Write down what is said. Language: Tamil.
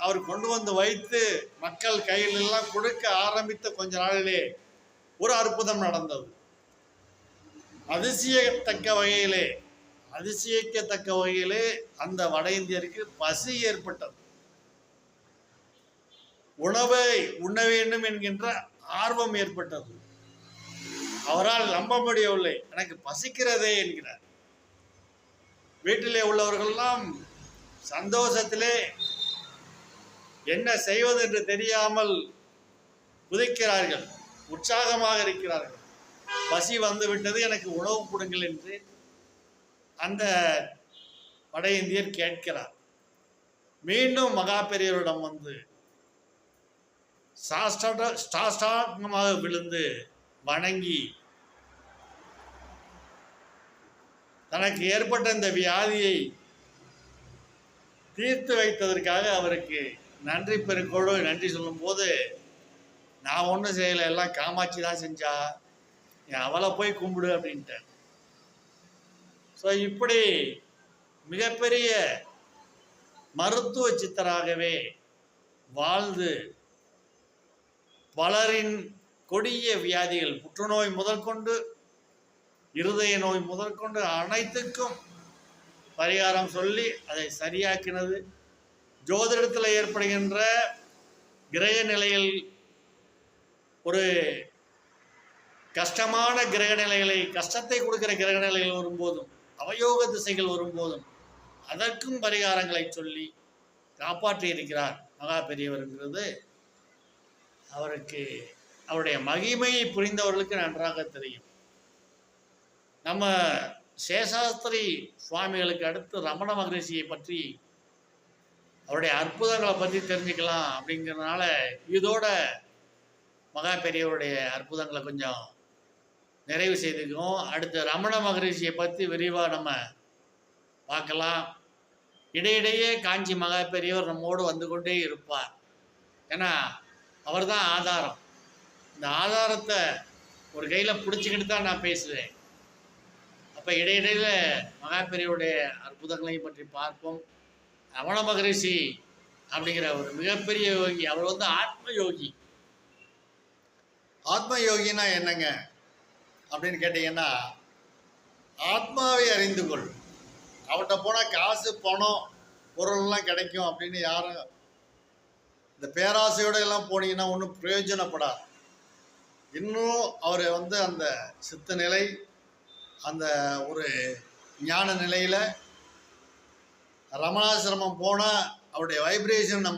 அவர் கொண்டு வந்து வைத்து மக்கள் கையில் எல்லாம் கொடுக்க ஆரம்பித்த கொஞ்ச நாளிலே ஒரு அற்புதம் நடந்தது. அதிசயிக்கத்தக்க வகையிலே அந்த வட இந்தியருக்கு பசி ஏற்பட்டது. உணவை உண்ண வேண்டும் என்கின்ற ஆர்வம் ஏற்பட்டது. அவரால் நம்ப முடியவில்லை. எனக்கு பசிக்கிறதே என்கிறார். வீட்டிலே உள்ளவர்கள்லாம் சந்தோஷத்திலே என்ன செய்வது என்று தெரியாமல் குதிக்கிறார்கள், உற்சாகமாக இருக்கிறார்கள். பசி வந்து விட்டது, எனக்கு உணவு கொடுங்கள் என்று அந்த வட இந்தியர் கேட்கிறார். மீண்டும் மகா பெரியவரிடம் வந்து சாஷ்டாங்கமாக விழுந்து வணங்கி தனக்கு ஏற்பட்ட இந்த வியாதியை தீர்த்து வைத்ததற்காக அவருக்கு நன்றி பெருக்கோடு நன்றி சொல்லும் போது, நான் ஒன்றும் செய்யலை, எல்லாம் காமாட்சி தான் செஞ்சா, அவளை போய் கும்பிடு அப்படின்ட்டேன். ஸோ இப்படி மிகப்பெரிய மருத்துவ சித்தராகவே வாழ்ந்து பலரின் கொடிய வியாதிகள், புற்றுநோய் முதற்கொண்டு இருதய நோய் முதற்கொண்டு அனைத்துக்கும் பரிகாரம் சொல்லி அதை சரியாக்கினது. ஜோதிடத்தில் ஏற்படுகின்ற கிரக நிலையில் ஒரு கஷ்டமான கிரக நிலைகளை, கஷ்டத்தை கொடுக்கிற கிரக நிலைகள் வரும்போதும், அவயோக திசைகள் வரும்போதும் அதற்கும் பரிகாரங்களை சொல்லி காப்பாற்றி இருக்கிறார் மகா பெரியவர்ங்கிறது அவருக்கு, அவருடைய மகிமையை புரிந்தவர்களுக்கு நன்றாக தெரியும். நம்ம சேஷாஸ்திரி சுவாமிகளுக்கு அடுத்து ரமண மகரிஷியை பற்றி, அவருடைய அற்புதங்களை பற்றி தெரிஞ்சுக்கலாம் அப்படிங்கிறதுனால இதோட மகா பெரியவருடைய அற்புதங்களை கொஞ்சம் நிறைவு செய்துக்குவோம். அடுத்து ரமண மகரிஷியை பற்றி விரிவாக நம்ம பார்க்கலாம். இடையிடையே காஞ்சி மகா பெரியவர் நம்மோடு வந்து கொண்டே இருப்பார். ஏன்னா அவர் தான் ஆதாரம். இந்த ஆதாரத்தை ஒரு கையில் பிடிச்சிக்கிட்டு தான் நான் பேசுவேன். அப்போ இடையிடையில் மகா பெரியவருடைய அற்புதங்களையும் பற்றி பார்ப்போம். ரமண மகரிஷி அப்படிங்கிற ஒரு மிகப்பெரிய யோகி. அவர் வந்து ஆத்ம யோகி. ஆத்ம யோகினா என்னங்க அப்படின்னு கேட்டிங்கன்னா, ஆத்மாவை அறிந்து கொள். அவர்கிட்ட போனால் காசு பணம் பொருள்லாம் கிடைக்கும் அப்படின்னு யாரும் இந்த பேராசையோடு எல்லாம் போனீங்கன்னா ஒன்றும் பிரயோஜனப்படாது. இன்னும் அவர் வந்து அந்த சித்த நிலை, அந்த ஒரு ஞான நிலையில் ரமணாசிரமம் போனால் அவருடைய வைப்ரேஷன் நம்ம